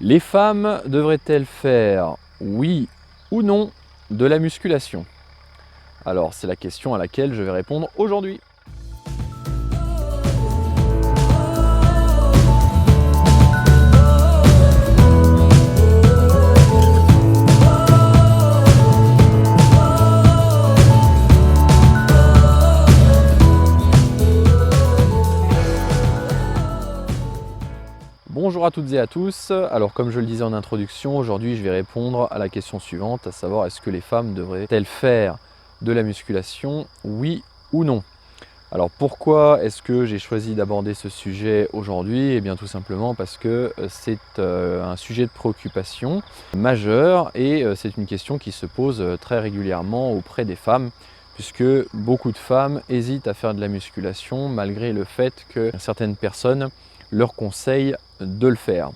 Les femmes devraient-elles faire, oui ou non, de la musculation? Alors, c'est la question à laquelle je vais répondre aujourd'hui. Bonjour à toutes et à tous. Alors, comme je le disais en introduction, aujourd'hui je vais répondre à la question suivante, à savoir est-ce que les femmes devraient-elles faire de la musculation, oui ou non? Alors pourquoi est-ce que j'ai choisi d'aborder ce sujet aujourd'hui? Eh bien tout simplement parce que c'est un sujet de préoccupation majeur et c'est une question qui se pose très régulièrement auprès des femmes, puisque beaucoup de femmes hésitent à faire de la musculation malgré le fait que certaines personnes leur conseillent de le faire.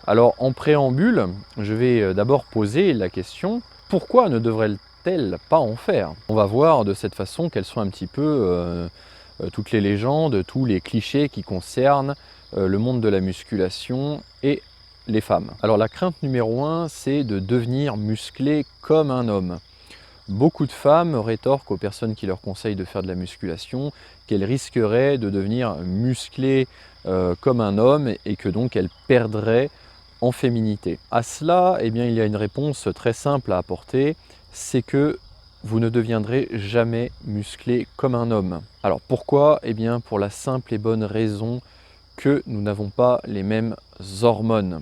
Alors en préambule, je vais d'abord poser la question, pourquoi ne devraient-elles pas en faire? On va voir de cette façon quelles sont un petit peu toutes les légendes, tous les clichés qui concernent le monde de la musculation et les femmes. Alors la crainte numéro 1, c'est de devenir musclé comme un homme. Beaucoup de femmes rétorquent aux personnes qui leur conseillent de faire de la musculation qu'elles risqueraient de devenir musclées comme un homme et que donc elles perdraient en féminité. À cela, eh bien, il y a une réponse très simple à apporter, c'est que vous ne deviendrez jamais musclé comme un homme. Alors pourquoi? Eh bien pour la simple et bonne raison que nous n'avons pas les mêmes hormones.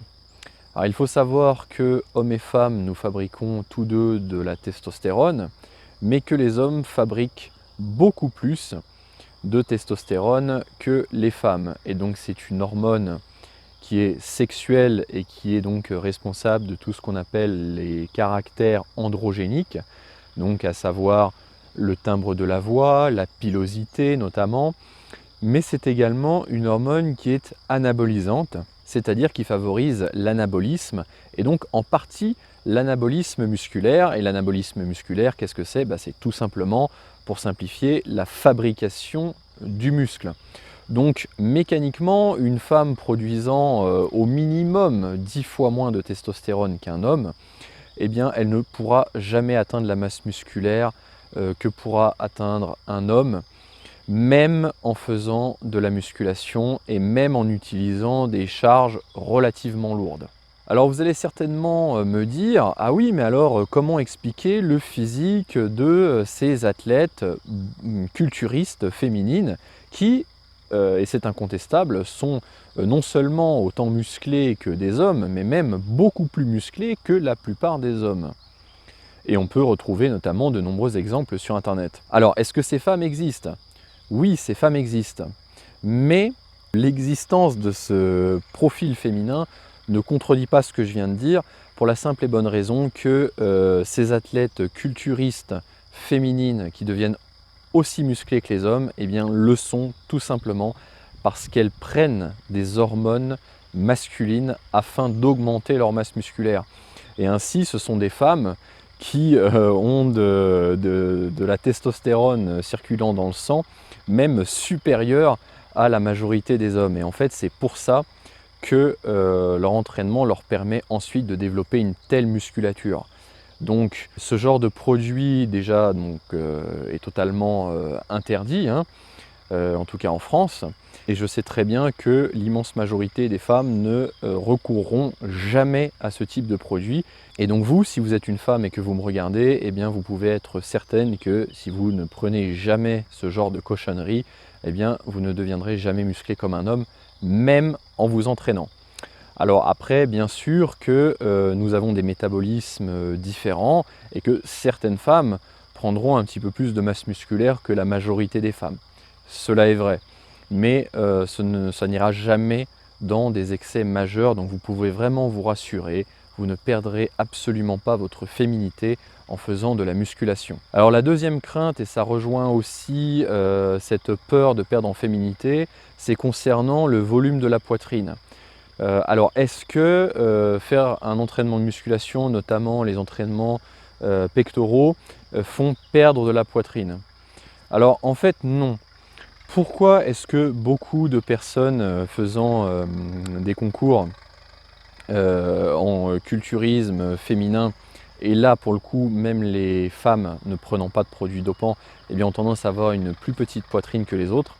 Alors il faut savoir que hommes et femmes, nous fabriquons tous deux de la testostérone, mais que les hommes fabriquent beaucoup plus de testostérone que les femmes. Et donc c'est une hormone qui est sexuelle et qui est donc responsable de tout ce qu'on appelle les caractères androgéniques, donc à savoir le timbre de la voix, la pilosité notamment, mais c'est également une hormone qui est anabolisante, c'est-à-dire qui favorise l'anabolisme et donc en partie l'anabolisme musculaire. Et l'anabolisme musculaire, qu'est-ce que c'est? C'est tout simplement, pour simplifier, la fabrication du muscle. Donc mécaniquement, une femme produisant au minimum 10 fois moins de testostérone qu'un homme, eh bien, elle ne pourra jamais atteindre la masse musculaire que pourra atteindre un homme, même en faisant de la musculation et même en utilisant des charges relativement lourdes. Alors vous allez certainement me dire, ah oui, mais alors comment expliquer le physique de ces athlètes culturistes féminines qui, et c'est incontestable, sont non seulement autant musclées que des hommes, mais même beaucoup plus musclées que la plupart des hommes. Et on peut retrouver notamment de nombreux exemples sur Internet. Alors, est-ce que ces femmes existent? Oui, ces femmes existent. Mais l'existence de ce profil féminin ne contredit pas ce que je viens de dire, pour la simple et bonne raison que ces athlètes culturistes féminines qui deviennent aussi musclées que les hommes, eh bien, le sont tout simplement parce qu'elles prennent des hormones masculines afin d'augmenter leur masse musculaire. Et ainsi, ce sont des femmes qui ont de la testostérone circulant dans le sang, même supérieure à la majorité des hommes. Et en fait, c'est pour ça que leur entraînement leur permet ensuite de développer une telle musculature. Donc ce genre de produit déjà est totalement interdit, hein, en tout cas en France. Et je sais très bien que l'immense majorité des femmes ne recourront jamais à ce type de produit. Et donc vous, si vous êtes une femme et que vous me regardez, eh bien vous pouvez être certaine que si vous ne prenez jamais ce genre de cochonnerie, eh bien vous ne deviendrez jamais musclé comme un homme, même en vous entraînant. Alors après, bien sûr que nous avons des métabolismes différents et que certaines femmes prendront un petit peu plus de masse musculaire que la majorité des femmes. Cela est vrai, mais ça n'ira jamais dans des excès majeurs, donc vous pouvez vraiment vous rassurer, vous ne perdrez absolument pas votre féminité en faisant de la musculation. Alors la deuxième crainte, et ça rejoint aussi cette peur de perdre en féminité, c'est concernant le volume de la poitrine. Alors est-ce que faire un entraînement de musculation, notamment les entraînements pectoraux, font perdre de la poitrine? Alors en fait non. Pourquoi est-ce que beaucoup de personnes faisant des concours en culturisme féminin, et là pour le coup même les femmes ne prenant pas de produits dopants eh bien, ont tendance à avoir une plus petite poitrine que les autres,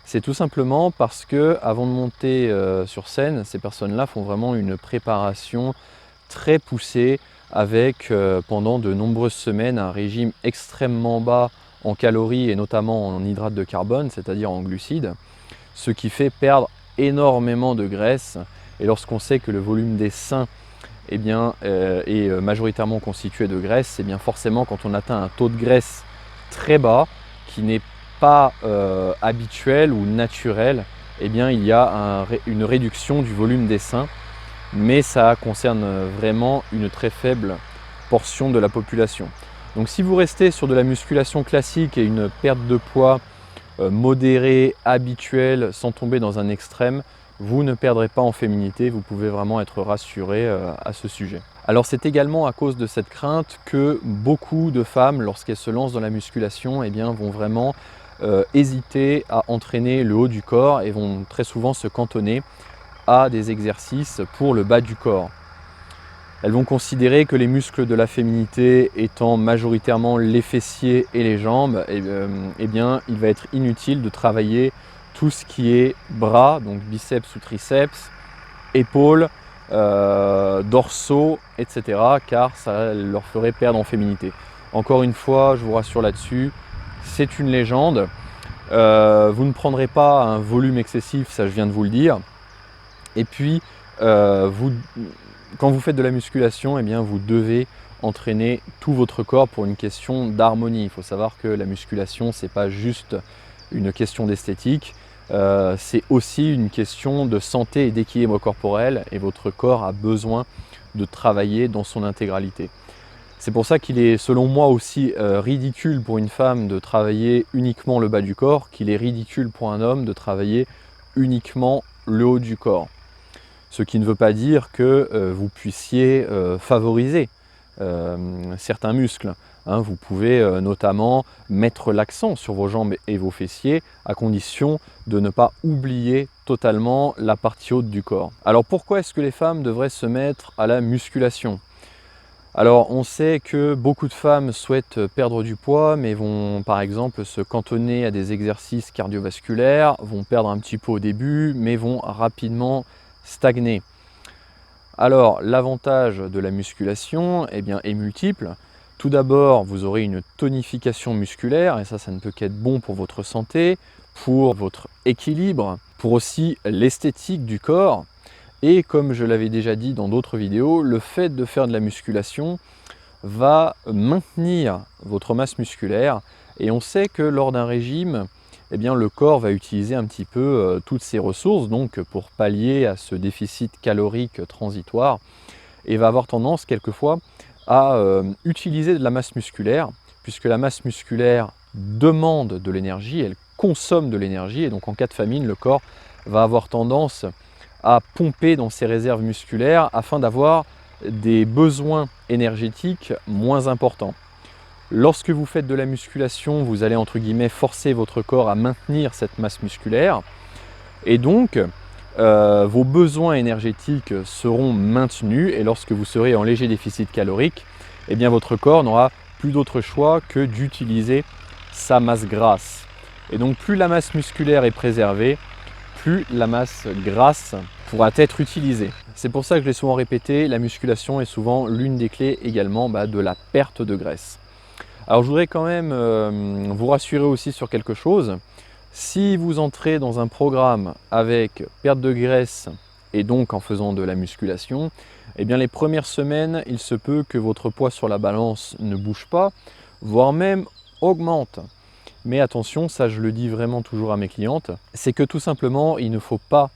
c'est tout simplement parce que avant de monter sur scène, ces personnes-là font vraiment une préparation très poussée avec pendant de nombreuses semaines un régime extrêmement bas en calories et notamment en hydrates de carbone, c'est-à-dire en glucides, ce qui fait perdre énormément de graisse. Et lorsqu'on sait que le volume des seins eh bien, est majoritairement constitué de graisse, eh bien forcément quand on atteint un taux de graisse très bas, qui n'est pas habituel ou naturel, eh bien, il y a une réduction du volume des seins, mais ça concerne vraiment une très faible portion de la population. Donc si vous restez sur de la musculation classique et une perte de poids modérée, habituelle, sans tomber dans un extrême, vous ne perdrez pas en féminité, vous pouvez vraiment être rassuré à ce sujet. Alors c'est également à cause de cette crainte que beaucoup de femmes, lorsqu'elles se lancent dans la musculation, eh bien, vont vraiment hésiter à entraîner le haut du corps et vont très souvent se cantonner à des exercices pour le bas du corps. Elles vont considérer que les muscles de la féminité étant majoritairement les fessiers et les jambes, eh bien, il va être inutile de travailler tout ce qui est bras, donc biceps ou triceps, épaules, dorsaux, etc. car ça leur ferait perdre en féminité. Encore une fois, je vous rassure là-dessus, c'est une légende. Vous ne prendrez pas un volume excessif, ça je viens de vous le dire. Et puis, quand vous faites de la musculation, eh bien, vous devez entraîner tout votre corps pour une question d'harmonie. Il faut savoir que la musculation, ce n'est pas juste une question d'esthétique, c'est aussi une question de santé et d'équilibre corporel, et votre corps a besoin de travailler dans son intégralité. C'est pour ça qu'il est, selon moi, aussi ridicule pour une femme de travailler uniquement le bas du corps, qu'il est ridicule pour un homme de travailler uniquement le haut du corps. Ce qui ne veut pas dire que vous puissiez favoriser certains muscles. Hein, vous pouvez notamment mettre l'accent sur vos jambes et vos fessiers à condition de ne pas oublier totalement la partie haute du corps. Alors pourquoi est-ce que les femmes devraient se mettre à la musculation ? Alors on sait que beaucoup de femmes souhaitent perdre du poids mais vont par exemple se cantonner à des exercices cardiovasculaires, vont perdre un petit peu au début mais vont rapidement stagner. Alors l'avantage de la musculation eh bien, est multiple. Tout d'abord, vous aurez une tonification musculaire et ça ne peut qu'être bon pour votre santé, pour votre équilibre, pour aussi l'esthétique du corps. Et comme je l'avais déjà dit dans d'autres vidéos, le fait de faire de la musculation va maintenir votre masse musculaire et on sait que lors d'un régime, eh bien, le corps va utiliser un petit peu toutes ses ressources donc pour pallier à ce déficit calorique transitoire et va avoir tendance quelquefois à utiliser de la masse musculaire puisque la masse musculaire demande de l'énergie, elle consomme de l'énergie et donc en cas de famine, le corps va avoir tendance à pomper dans ses réserves musculaires afin d'avoir des besoins énergétiques moins importants. Lorsque vous faites de la musculation, vous allez entre guillemets forcer votre corps à maintenir cette masse musculaire et donc vos besoins énergétiques seront maintenus et lorsque vous serez en léger déficit calorique, eh bien votre corps n'aura plus d'autre choix que d'utiliser sa masse grasse. Et donc plus la masse musculaire est préservée, plus la masse grasse pourra être utilisée. C'est pour ça que je l'ai souvent répété, la musculation est souvent l'une des clés également de la perte de graisse. Alors je voudrais quand même vous rassurer aussi sur quelque chose. Si vous entrez dans un programme avec perte de graisse et donc en faisant de la musculation, eh bien les premières semaines, il se peut que votre poids sur la balance ne bouge pas, voire même augmente. Mais attention, ça je le dis vraiment toujours à mes clientes, c'est que tout simplement il ne faut pas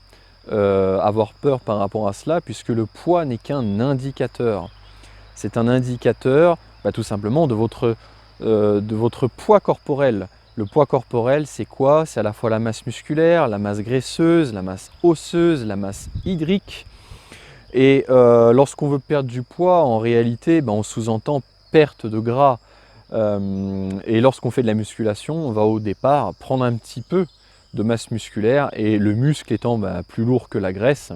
avoir peur par rapport à cela puisque le poids n'est qu'un indicateur. C'est un indicateur tout simplement de votre poids corporel. Le poids corporel, c'est quoi? C'est à la fois la masse musculaire, la masse graisseuse, la masse osseuse, la masse hydrique. Et lorsqu'on veut perdre du poids, en réalité, on sous-entend perte de gras. Et lorsqu'on fait de la musculation, on va au départ prendre un petit peu de masse musculaire et le muscle étant plus lourd que la graisse,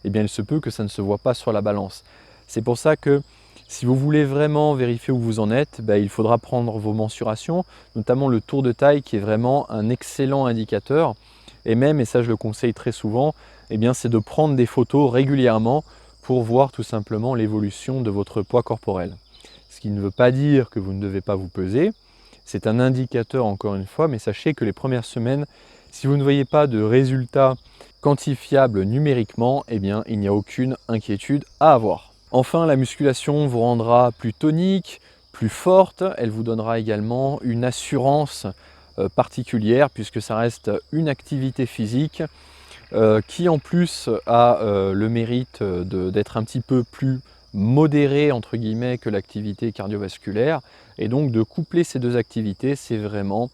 eh bien il se peut que ça ne se voit pas sur la balance. C'est pour ça que si vous voulez vraiment vérifier où vous en êtes, il faudra prendre vos mensurations, notamment le tour de taille qui est vraiment un excellent indicateur. Et même, et ça je le conseille très souvent, eh bien c'est de prendre des photos régulièrement pour voir tout simplement l'évolution de votre poids corporel. Ce qui ne veut pas dire que vous ne devez pas vous peser, c'est un indicateur encore une fois, mais sachez que les premières semaines, si vous ne voyez pas de résultats quantifiables numériquement, eh bien il n'y a aucune inquiétude à avoir. Enfin, la musculation vous rendra plus tonique, plus forte, elle vous donnera également une assurance particulière puisque ça reste une activité physique qui en plus a le mérite d'être un petit peu plus modérée entre guillemets que l'activité cardiovasculaire, et donc de coupler ces deux activités, c'est vraiment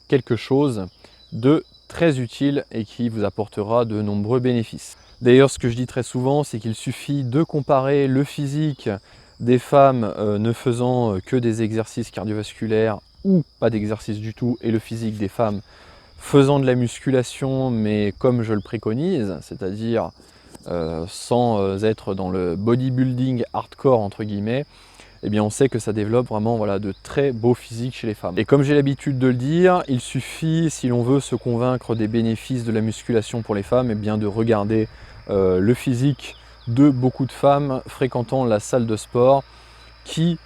quelque chose de très utile et qui vous apportera de nombreux bénéfices. D'ailleurs, ce que je dis très souvent, c'est qu'il suffit de comparer le physique des femmes ne faisant que des exercices cardiovasculaires ou pas d'exercice du tout, et le physique des femmes faisant de la musculation, mais comme je le préconise, c'est-à-dire sans être dans le bodybuilding hardcore entre guillemets, eh bien on sait que ça développe vraiment de très beaux physiques chez les femmes. Et comme j'ai l'habitude de le dire, il suffit, si l'on veut se convaincre des bénéfices de la musculation pour les femmes, eh bien de regarder le physique de beaucoup de femmes fréquentant la salle de sport qui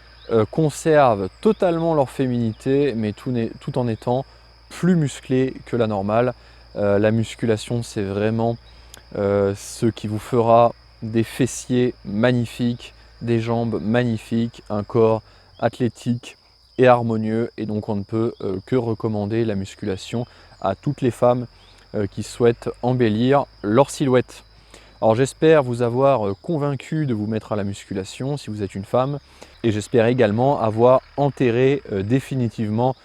conservent totalement leur féminité, mais tout en étant plus musclées que la normale. La musculation, c'est vraiment ce qui vous fera des fessiers magnifiques, des jambes magnifiques, un corps athlétique et harmonieux, et donc on ne peut que recommander la musculation à toutes les femmes qui souhaitent embellir leur silhouette. Alors j'espère vous avoir convaincu de vous mettre à la musculation si vous êtes une femme, et j'espère également avoir enterré définitivement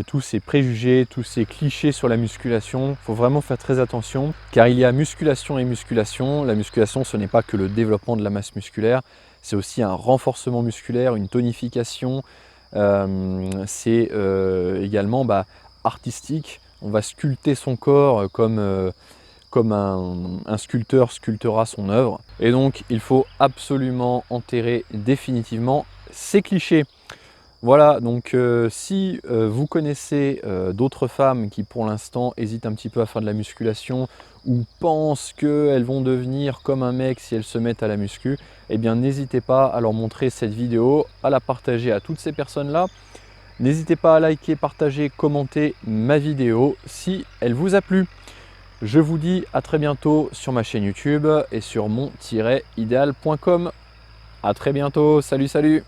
tous ces préjugés, tous ces clichés sur la musculation. Il faut vraiment faire très attention car il y a musculation et musculation. La musculation, ce n'est pas que le développement de la masse musculaire, c'est aussi un renforcement musculaire, une tonification. C'est également artistique. On va sculpter son corps comme un sculpteur sculptera son œuvre. Et donc il faut absolument enterrer définitivement ces clichés. Voilà, donc si vous connaissez d'autres femmes qui pour l'instant hésitent un petit peu à faire de la musculation ou pensent qu'elles vont devenir comme un mec si elles se mettent à la muscu, eh bien n'hésitez pas à leur montrer cette vidéo, à la partager à toutes ces personnes-là. N'hésitez pas à liker, partager, commenter ma vidéo si elle vous a plu. Je vous dis à très bientôt sur ma chaîne YouTube et sur mon-idéal.com. À très bientôt, salut salut!